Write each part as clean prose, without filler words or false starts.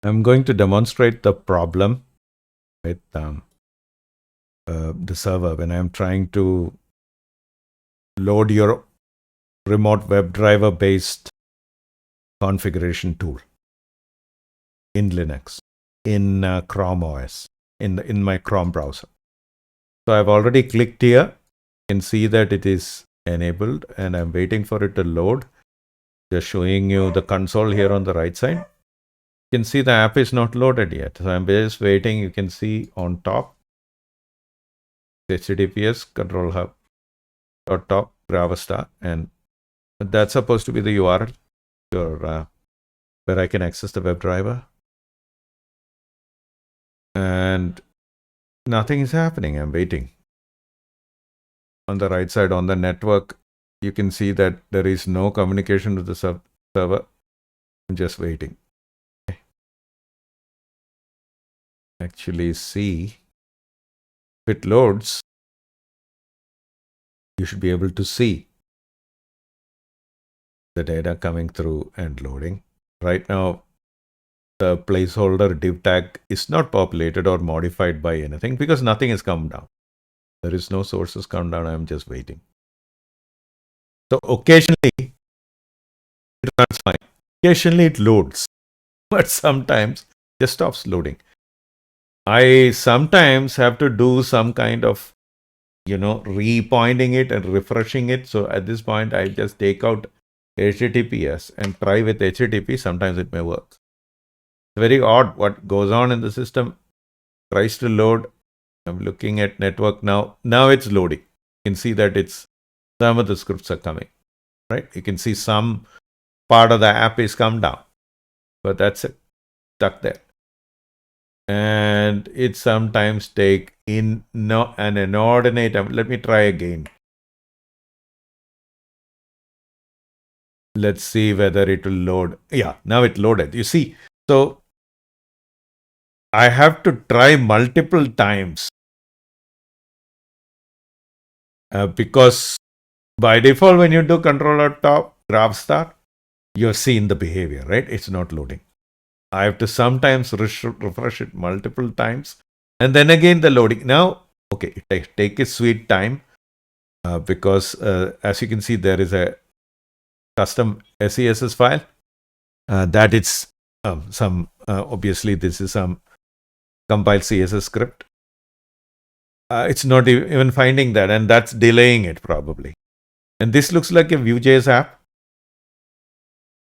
I'm going to demonstrate the problem with the server when I'm trying to load your remote web driver based configuration tool in Linux, in Chrome OS, in my Chrome browser. So I've already clicked here. You can see that it is enabled and I'm waiting for it to load. Just showing you the console here on the right side. You can see the app is not loaded yet. So I'm just waiting. You can see on top, HTTPS control hub .top Gravastar, and that's supposed to be the URL where I can access the WebDriver. And nothing is happening. I'm waiting. On the right side, on the network, you can see that there is no communication with the server. I'm just waiting. Okay. Actually, see if it loads, you should be able to see the data coming through and loading. Right now, the placeholder div tag is not populated or modified by anything because nothing has come down. There is no sources come down. I'm just waiting. So occasionally it runs fine. Occasionally it loads, but sometimes it just stops loading. I sometimes have to do some kind of, repointing it and refreshing it. So at this point, I just take out HTTPS and try with HTTP. Sometimes it may work. It's very odd what goes on in the system. Tries to load. I'm looking at network now. Now it's loading. You can see that some of the scripts are coming, right? You can see some part of the app is come down, but that's it, stuck there. And it sometimes take an inordinate. Let me try again. Let's see whether it will load. Yeah, now it loaded. You see, so I have to try multiple times because by default, when you do controller top Gravastar, you're seeing the behavior, right? It's not loading. I have to sometimes refresh it multiple times. And then again, the loading. Now, okay, take its sweet time because as you can see, there is a custom SESS file that it's obviously this is some compiled CSS script. It's not even finding that, and that's delaying it probably. And this looks like a Vue.js app.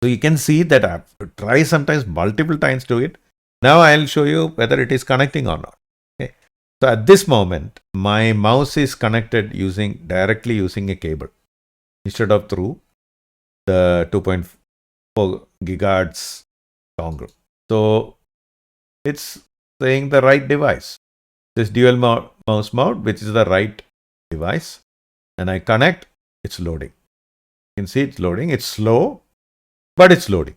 So you can see that app. Try sometimes multiple times to it. Now I'll show you whether it is connecting or not. Okay. So at this moment, my mouse is connected directly using a cable instead of through the 2.4 gigahertz dongle. So it's saying the right device. This dual mouse mode, which is the right device, and I connect, it's loading. You can see it's loading. It's slow, but it's loading.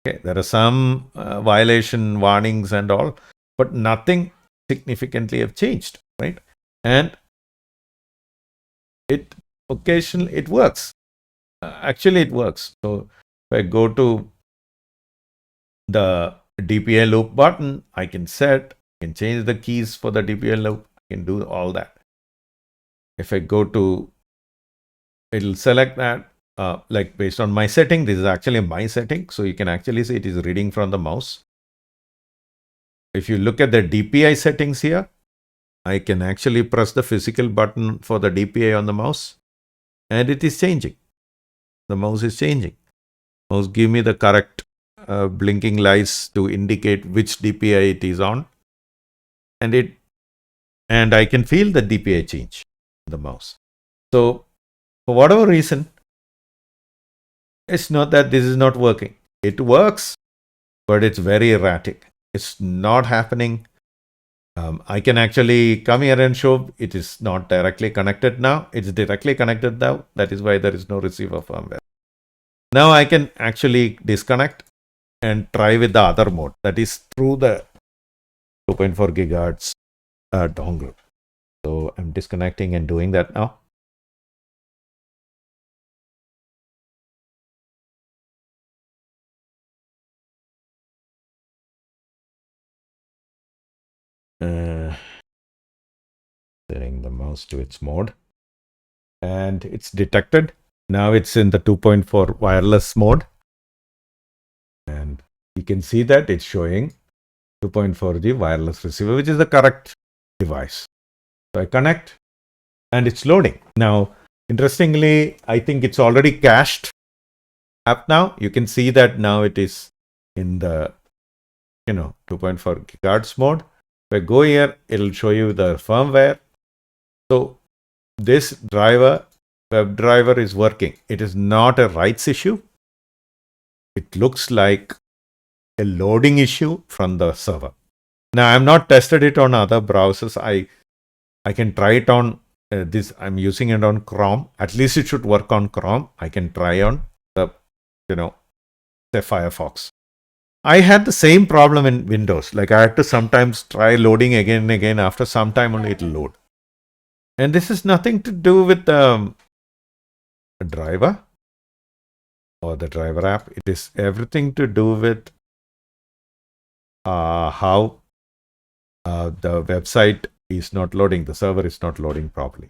Okay, there are some violation warnings and all, but nothing significantly have changed, right? And it occasionally it works. Actually, it works. So if I go to the DPI loop button, I can change the keys for the DPI loop. I can do all that. If I go to, it'll select that like based on my setting. This is actually my setting. So you can actually see it is reading from the mouse. If you look at the DPI settings here, I can actually press the physical button for the DPI on the mouse and it is changing. The mouse is changing. Mouse give me the correct blinking lights to indicate which DPI it is on. And I can feel the DPI change in the mouse. So for whatever reason, it's not that this is not working. It works, but it's very erratic. It's not happening. I can actually come here and show it is not directly connected now. It's directly connected now. That is why there is no receiver firmware. Now I can actually disconnect and try with the other mode. That is through the 2.4 gigahertz dongle. So I'm disconnecting and doing that now. Setting the mouse to its mode. And it's detected. Now it's in the 2.4 wireless mode. And you can see that it's showing 2.4G wireless receiver, which is the correct device. So I connect and it's loading. Now, interestingly, I think it's already cached up now. You can see that now it is in the 2.4 gigahertz mode. If I go here, it'll show you the firmware. So this driver, web driver, is working. It is not a rights issue. It looks like a loading issue from the server. Now, I'm not tested it on other browsers. I can try it on this. I'm using it on Chrome. At least it should work on Chrome. I can try on the, say Firefox. I had the same problem in Windows. Like I had to sometimes try loading again and again. After some time only it'll load. And this is nothing to do with the driver or the driver app. It is everything to do with how the website is not loading. The server is not loading properly.